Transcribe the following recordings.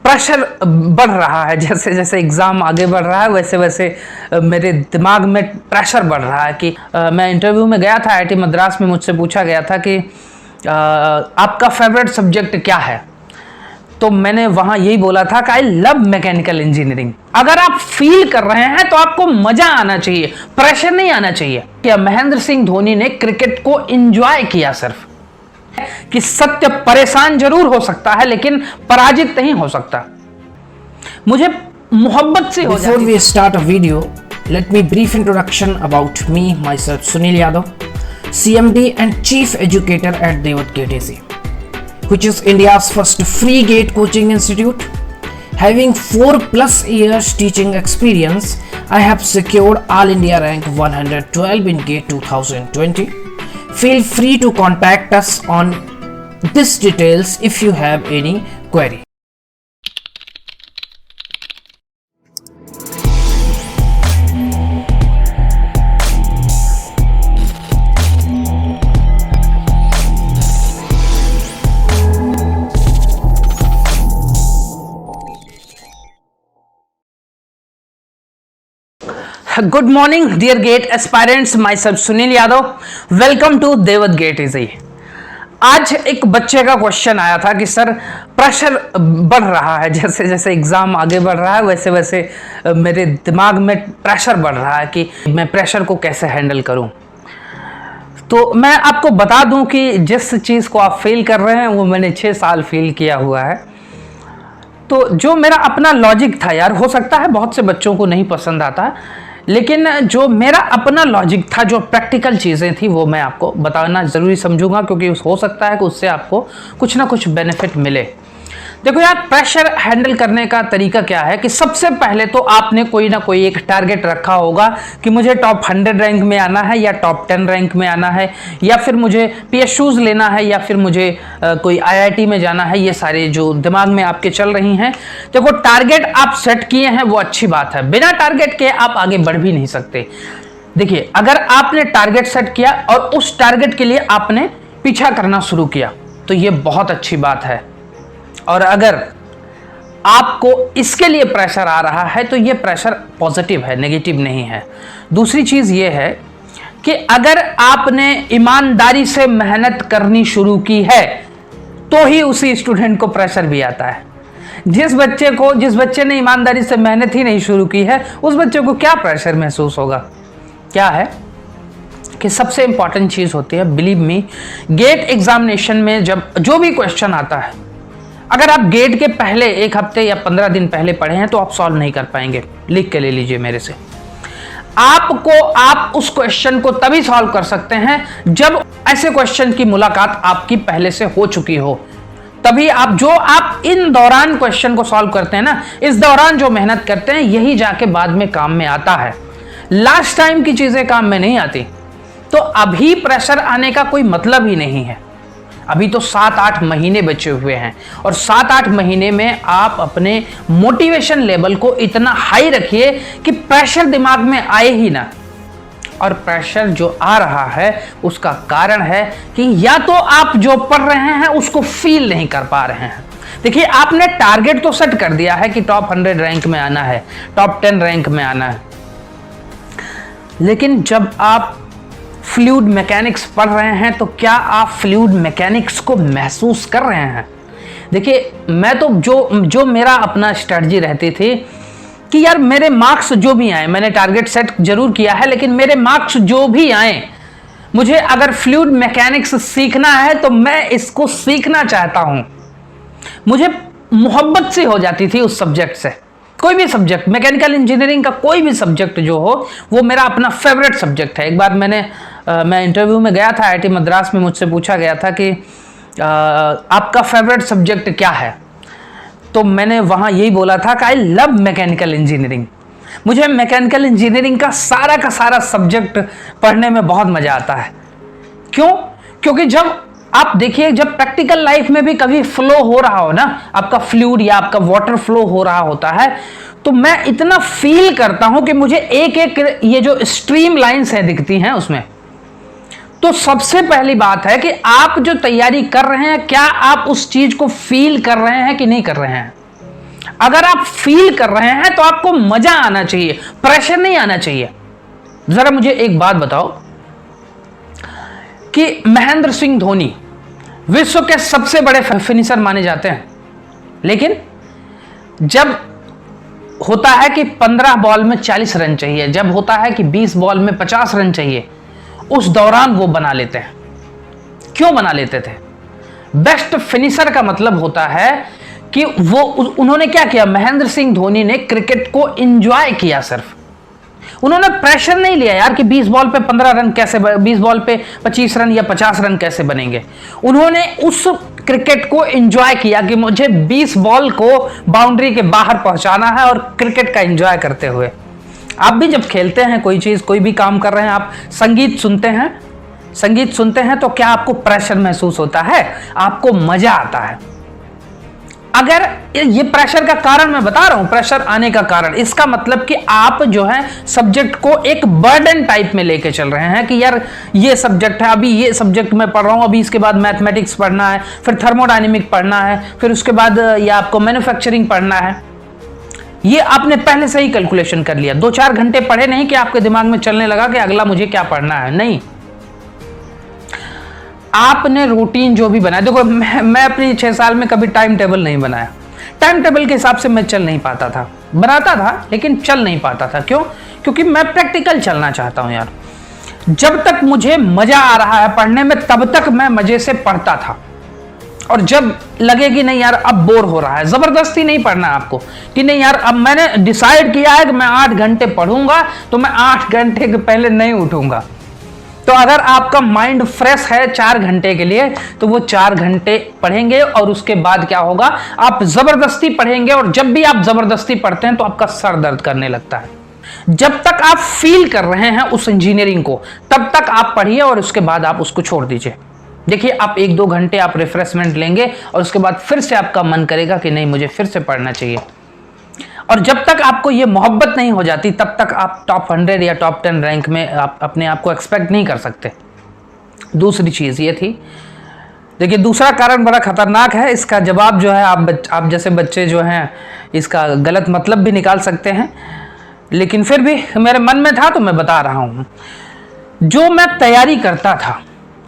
Pressure बढ़ रहा है, जैसे जैसे एग्ज़ाम आगे बढ़ रहा है वैसे वैसे मेरे दिमाग में प्रेशर बढ़ रहा है कि मैं इंटरव्यू में गया था आईआईटी मद्रास में, मुझसे पूछा गया था कि आपका फेवरेट सब्जेक्ट क्या है। तो मैंने वहाँ यही बोला था कि आई लव मैकेनिकल इंजीनियरिंग। अगर आप फील कर रहे हैं तो आपको मजा आना चाहिए, प्रेशर नहीं आना चाहिए। क्या महेंद्र सिंह धोनी ने क्रिकेट को एंजॉय किया सिर्फ कि सत्य परेशान जरूर हो सकता है लेकिन पराजित नहीं हो सकता। मुझे मोहब्बत से हो Before we start a video, let me brief introduction about me, myself Sunil Yadav, CMD and Chief Educator at Devat Gate AC, which is India's first free gate coaching institute. Having 4+ years teaching experience, I have secured All India rank 112 in GATE 2020. Feel free to contact us on this details if you have any query. Good morning dear GATE aspirants, myself Sunil Yadav, welcome to देवत GATE easy. आज एक बच्चे का question आया था कि sir pressure बढ़ रहा है, जैसे जैसे एग्ज़ाम आगे बढ़ रहा है वैसे वैसे मेरे दिमाग में प्रेशर बढ़ रहा है कि मैं प्रेशर को कैसे हैंडल करूं। तो मैं आपको बता दूं कि जिस चीज़ को आप फील कर रहे हैं वो मैंने 6 साल फील किया हुआ है। तो जो मेरा अपना लॉजिक था यार, हो सकता है बहुत से बच्चों को नहीं पसंद आता, लेकिन जो मेरा अपना लॉजिक था, जो प्रैक्टिकल चीज़ें थी, वो मैं आपको बताना ज़रूरी समझूंगा क्योंकि हो सकता है कि उससे आपको कुछ ना कुछ बेनिफिट मिले। देखो यार, प्रेशर हैंडल करने का तरीका क्या है कि सबसे पहले तो आपने कोई ना कोई एक टारगेट रखा होगा कि मुझे टॉप 100 रैंक में आना है या टॉप 10 रैंक में आना है, या फिर मुझे PSUs लेना है, या फिर मुझे कोई IIT में जाना है। ये सारे जो दिमाग में आपके चल रही हैं, देखो टारगेट आप सेट किए हैं वो अच्छी बात है, बिना टारगेट के आप आगे बढ़ भी नहीं सकते। देखिए, अगर आपने टारगेट सेट किया और उस टारगेट के लिए आपने पीछा करना शुरू किया तो ये बहुत अच्छी बात है। और अगर आपको इसके लिए प्रेशर आ रहा है तो ये प्रेशर पॉजिटिव है, नेगेटिव नहीं है। दूसरी चीज़ ये है कि अगर आपने ईमानदारी से मेहनत करनी शुरू की है तो ही उसी स्टूडेंट को प्रेशर भी आता है। जिस बच्चे ने ईमानदारी से मेहनत ही नहीं शुरू की है उस बच्चे को क्या प्रेशर महसूस होगा। क्या है कि सबसे इंपॉर्टेंट चीज़ होती है, बिलीव मी, गेट एग्जामिनेशन में जब जो भी क्वेश्चन आता है, अगर आप गेट के पहले 1 हफ्ते या 15 दिन पहले पढ़े हैं तो आप सॉल्व नहीं कर पाएंगे। लिख के ले लीजिए मेरे से। आप उस क्वेश्चन को तभी सॉल्व कर सकते हैं जब ऐसे क्वेश्चन की मुलाकात आपकी पहले से हो चुकी हो। तभी आप इन दौरान क्वेश्चन को सॉल्व करते हैं ना, इस दौरान जो मेहनत करते हैं यही जाके बाद में काम में आता है। लास्ट टाइम की चीजें काम में नहीं आती। तो अभी प्रेशर आने का कोई मतलब ही नहीं है। अभी तो 7-8 महीने बचे हुए हैं और 7-8 महीने में आप अपने मोटिवेशन लेवल को इतना हाई रखिए कि प्रेशर दिमाग में आए ही ना। और प्रेशर जो आ रहा है उसका कारण है कि या तो आप जो पढ़ रहे हैं उसको फील नहीं कर पा रहे हैं। देखिए, आपने टारगेट तो सेट कर दिया है कि टॉप 100 रैंक में आना है, टॉप 10 रैंक में आना है, लेकिन जब आप फ्लूइड मैकेनिक्स पढ़ रहे हैं तो क्या आप फ्लूइड मैकेनिक्स को महसूस कर रहे हैं। देखिए, मैं तो जो मेरा अपना स्ट्रेटजी रहती थी कि यार मेरे मार्क्स जो भी आए, मैंने टारगेट सेट जरूर किया है, लेकिन मेरे मार्क्स जो भी आए, मुझे अगर फ्लूइड मैकेनिक्स सीखना है तो मैं इसको सीखना चाहता हूं। मुझे मोहब्बत सी हो जाती थी उस सब्जेक्ट से। कोई भी सब्जेक्ट, मैकेनिकल इंजीनियरिंग का कोई भी सब्जेक्ट जो हो वो मेरा अपना फेवरेट सब्जेक्ट है। एक बार मैं इंटरव्यू में गया था आईआईटी मद्रास में, मुझसे पूछा गया था कि आपका फेवरेट सब्जेक्ट क्या है। तो मैंने वहाँ यही बोला था कि आई लव मैकेनिकल इंजीनियरिंग। मुझे मैकेनिकल इंजीनियरिंग का सारा सब्जेक्ट पढ़ने में बहुत मज़ा आता है। क्यों? क्योंकि जब आप देखिए, जब प्रैक्टिकल लाइफ में भी कभी फ्लो हो रहा हो ना, आपका फ्लूइड या आपका वाटर फ्लो हो रहा होता है, तो मैं इतना फील करता हूं कि मुझे एक ये जो स्ट्रीम लाइंस हैं दिखती हैं उसमें। तो सबसे पहली बात है कि आप जो तैयारी कर रहे हैं, क्या आप उस चीज को फील कर रहे हैं कि नहीं कर रहे हैं। अगर आप फील कर रहे हैं तो आपको मजा आना चाहिए, प्रेशर नहीं आना चाहिए। जरा मुझे एक बात बताओ कि महेंद्र सिंह धोनी विश्व के सबसे बड़े फिनिशर माने जाते हैं, लेकिन जब होता है कि 15 बॉल में 40 रन चाहिए, जब होता है कि 20 बॉल में 50 रन चाहिए, उस दौरान वो बना लेते हैं। क्यों बना लेते थे? बेस्ट फिनिशर का मतलब होता है कि वो उन्होंने क्या किया, महेंद्र सिंह धोनी ने क्रिकेट को एंजॉय किया। सिर्फ उन्होंने प्रेशर नहीं लिया यार कि 20 बॉल पे 15 रन कैसे, 20 बॉल पे 25 रन या 50 रन कैसे बनेंगे। उन्होंने उस क्रिकेट को एंजॉय किया कि मुझे 20 बॉल को बाउंड्री के बाहर पहुंचाना है, और क्रिकेट का एंजॉय करते हुए। आप भी जब खेलते हैं कोई चीज, कोई भी काम कर रहे हैं, आप संगीत सुनते हैं तो क्या आपको प्रेशर महसूस होता है? आपको मजा आता है। अगर ये प्रेशर का कारण मैं बता रहा हूं, प्रेशर आने का कारण, इसका मतलब कि आप जो है सब्जेक्ट को एक बर्डन टाइप में लेके चल रहे हैं कि यार ये सब्जेक्ट है, अभी ये सब्जेक्ट मैं पढ़ रहा हूं, अभी इसके बाद मैथमेटिक्स पढ़ना है, फिर थर्मोडायनेमिक पढ़ना है, फिर उसके बाद या आपको मैन्युफैक्चरिंग पढ़ना है। ये आपने पहले से ही कैलकुलेशन कर लिया। 2-4 घंटे पढ़े नहीं कि आपके दिमाग में चलने लगा कि अगला मुझे क्या पढ़ना है, नहीं। आपने रूटीन जो भी बनाया, देखो मैं अपनी 6 साल में कभी टाइम टेबल नहीं बनाया। टाइम टेबल के हिसाब से मैं चल नहीं पाता था, बनाता था लेकिन चल नहीं पाता था। क्यों? क्योंकि मैं प्रैक्टिकल चलना चाहता हूं यार। जब तक मुझे मजा आ रहा है पढ़ने में, तब तक मैं मजे से पढ़ता था। और जब लगे कि नहीं यार अब बोर हो रहा है, जबरदस्ती नहीं पढ़ना आपको कि नहीं यार अब मैंने डिसाइड किया है कि मैं 8 घंटे पढ़ूंगा, तो मैं 8 घंटे के पहले नहीं उठूंगा। तो अगर आपका माइंड फ्रेश है 4 घंटे के लिए, तो वो 4 घंटे पढ़ेंगे, और उसके बाद क्या होगा, आप जबरदस्ती पढ़ेंगे। और जब भी आप जबरदस्ती पढ़ते हैं तो आपका सर दर्द करने लगता है। जब तक आप फील कर रहे हैं उस इंजीनियरिंग को, तब तक आप पढ़िए, और उसके बाद आप उसको छोड़ दीजिए। देखिए आप 1-2 घंटे आप रिफ्रेशमेंट लेंगे, और उसके बाद फिर से आपका मन करेगा कि नहीं मुझे फिर से पढ़ना चाहिए। और जब तक आपको ये मोहब्बत नहीं हो जाती, तब तक आप टॉप 100 या टॉप 10 रैंक में आप अपने आप को एक्सपेक्ट नहीं कर सकते। दूसरी चीज़ ये थी, देखिए दूसरा कारण बड़ा खतरनाक है। इसका जवाब जो है आप जैसे बच्चे जो हैं इसका गलत मतलब भी निकाल सकते हैं, लेकिन फिर भी मेरे मन में था तो मैं बता रहा हूँ। जो मैं तैयारी करता था,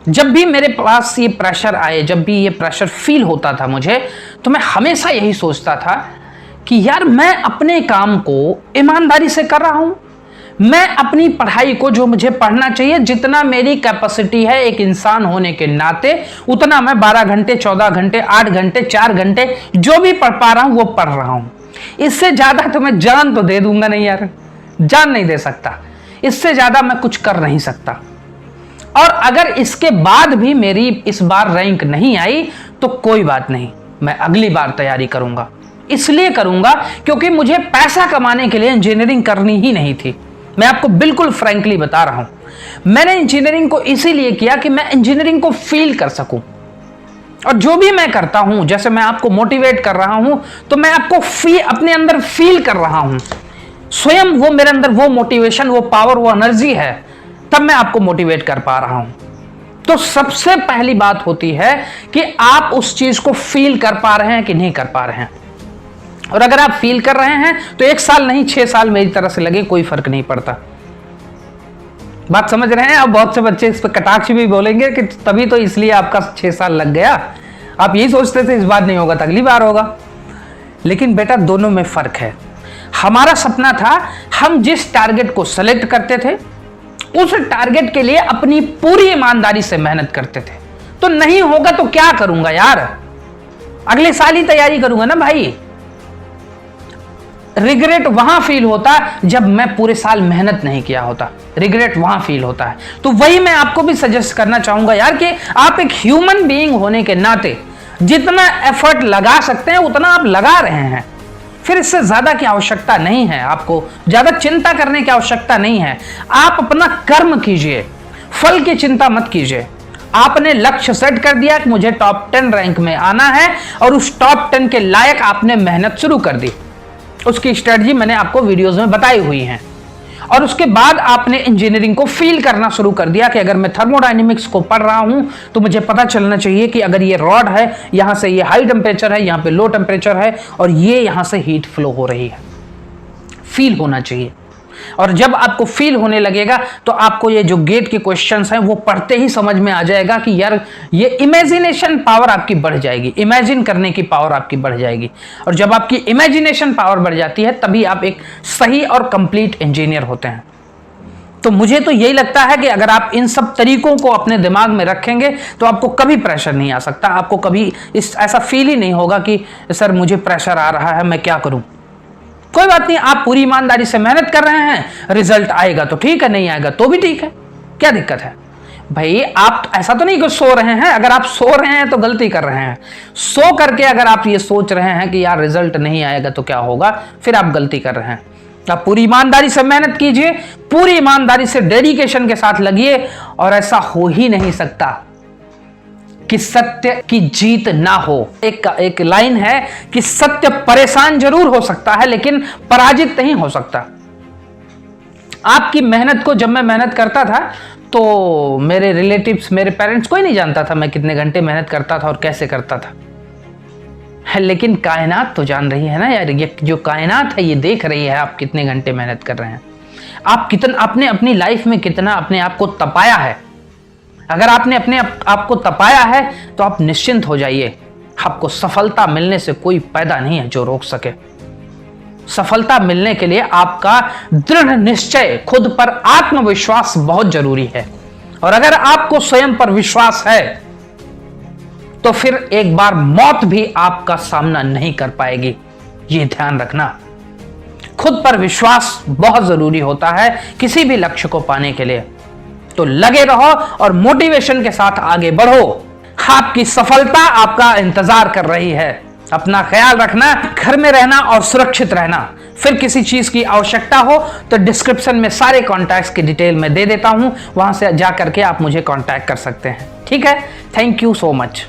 जब भी मेरे पास ये प्रेशर आए, जब भी ये प्रेशर फील होता था मुझे, तो मैं हमेशा यही सोचता था कि यार मैं अपने काम को ईमानदारी से कर रहा हूं। मैं अपनी पढ़ाई को, जो मुझे पढ़ना चाहिए, जितना मेरी कैपेसिटी है एक इंसान होने के नाते, उतना मैं 12 घंटे, 14 घंटे, 8 घंटे, 4 घंटे जो भी पढ़ पा रहा हूं वो पढ़ रहा हूं। इससे ज्यादा तो मैं जान तो दे दूंगा नहीं यार, जान नहीं दे सकता। इससे ज्यादा मैं कुछ कर नहीं सकता। और अगर इसके बाद भी मेरी इस बार रैंक नहीं आई तो कोई बात नहीं, मैं अगली बार तैयारी करूंगा। इसलिए करूंगा क्योंकि मुझे पैसा कमाने के लिए इंजीनियरिंग करनी ही नहीं थी। मैं आपको बिल्कुल फ्रैंकली बता रहा हूं। मैंने इंजीनियरिंग को इसीलिए किया कि मैं इंजीनियरिंग को फील कर सकूं। और जो भी मैं करता हूं, जैसे मैं आपको मोटिवेट कर रहा हूं, तो मैं आपको अपने अंदर फील कर रहा हूं। स्वयं वो मेरे अंदर वो मोटिवेशन, वो पावर, वो एनर्जी है, तब मैं आपको मोटिवेट कर पा रहा हूं। तो सबसे पहली बात होती है कि आप उस चीज को फील कर पा रहे हैं कि नहीं कर पा रहे हैं। और अगर आप फील कर रहे हैं तो 1 साल नहीं 6 साल मेरी तरह से लगे, कोई फर्क नहीं पड़ता। बात समझ रहे हैं? अब बहुत से बच्चे इस पर कटाक्ष भी बोलेंगे कि तभी तो इसलिए आपका 6 साल लग गया, आप यही सोचते थे इस बार नहीं होगा तो अगली बार होगा। लेकिन बेटा दोनों में फर्क है। हमारा सपना था, हम जिस टारगेट को सेलेक्ट करते थे उस टारगेट के लिए अपनी पूरी ईमानदारी से मेहनत करते थे। तो नहीं होगा तो क्या करूंगा यार, अगले साल ही तैयारी करूंगा ना भाई। रिग्रेट वहां फील होता जब मैं पूरे साल मेहनत नहीं किया होता, रिग्रेट वहां फील होता है। तो वही मैं आपको भी सजेस्ट करना चाहूंगा यार कि आप एक ह्यूमन बीइंग होने के नाते जितना एफर्ट लगा सकते हैं उतना आप लगा रहे हैं। फिर इससे ज्यादा की आवश्यकता नहीं है, आपको ज्यादा चिंता करने की आवश्यकता नहीं है। आप अपना कर्म कीजिए, फल की चिंता मत कीजिए। आपने लक्ष्य सेट कर दिया कि मुझे टॉप 10 रैंक में आना है, और उस टॉप 10 के लायक आपने मेहनत शुरू कर दी। उसकी स्ट्रेटजी मैंने आपको वीडियोस में बताई हुई है। और उसके बाद आपने इंजीनियरिंग को फील करना शुरू कर दिया कि अगर मैं थर्मोडायनेमिक्स को पढ़ रहा हूं तो मुझे पता चलना चाहिए कि अगर ये रॉड है, यहां से ये हाई टेम्परेचर है, यहां पे लो टेम्परेचर है और ये यहां से हीट फ्लो हो रही है। फील होना चाहिए। और जब आपको फील होने लगेगा तो आपको ये जो गेट के क्वेश्चंस हैं वो पढ़ते ही समझ में आ जाएगा कि यार ये इमेजिनेशन पावर आपकी बढ़ जाएगी, इमेजिन करने की पावर आपकी बढ़ जाएगी। और जब आपकी इमेजिनेशन पावर बढ़ जाती है तभी आप एक सही और कंप्लीट इंजीनियर होते हैं। तो मुझे तो यही लगता है कि अगर आप इन सब तरीकों को अपने दिमाग में रखेंगे तो आपको कभी प्रेशर नहीं आ सकता, आपको कभी ऐसा फील ही नहीं होगा कि सर मुझे प्रेशर आ रहा है, मैं क्या करूं। कोई बात नहीं, आप पूरी ईमानदारी से मेहनत कर रहे हैं, रिजल्ट आएगा तो ठीक है, नहीं आएगा तो भी ठीक है, क्या दिक्कत है भाई। आप ऐसा तो नहीं कि सो रहे हैं, अगर आप सो रहे हैं तो गलती कर रहे हैं। सो करके अगर आप ये सोच रहे हैं कि यार रिजल्ट नहीं आएगा तो क्या होगा, फिर आप गलती कर रहे हैं। आप पूरी ईमानदारी से मेहनत कीजिए, पूरी ईमानदारी से डेडिकेशन के साथ लगिए, और ऐसा हो ही नहीं सकता कि सत्य की जीत ना हो। एक लाइन है कि सत्य परेशान जरूर हो सकता है लेकिन पराजित नहीं हो सकता। आपकी मेहनत को, जब मैं मेहनत करता था तो मेरे रिलेटिव्स, मेरे पेरेंट्स, कोई नहीं जानता था मैं कितने घंटे मेहनत करता था और कैसे करता था। लेकिन कायनात तो जान रही है ना यार, ये जो कायनात है ये देख रही है आप कितने घंटे मेहनत कर रहे हैं, आप कितना आपने अपनी लाइफ में कितना अपने आप को तपाया है। अगर आपने अपने आप को तपाया है तो आप निश्चिंत हो जाइए, आपको सफलता मिलने से कोई पैदा नहीं है जो रोक सके। सफलता मिलने के लिए आपका दृढ़ निश्चय, खुद पर आत्मविश्वास बहुत जरूरी है। और अगर आपको स्वयं पर विश्वास है तो फिर एक बार मौत भी आपका सामना नहीं कर पाएगी, ये ध्यान रखना। खुद पर विश्वास बहुत जरूरी होता है किसी भी लक्ष्य को पाने के लिए। तो लगे रहो और मोटिवेशन के साथ आगे बढ़ो, आपकी सफलता आपका इंतजार कर रही है। अपना ख्याल रखना, घर में रहना और सुरक्षित रहना। फिर किसी चीज की आवश्यकता हो तो डिस्क्रिप्शन में सारे कॉन्टैक्ट्स की डिटेल मैं दे देता हूं, वहां से जा करके आप मुझे कॉन्टैक्ट कर सकते हैं। ठीक है, थैंक यू सो मच।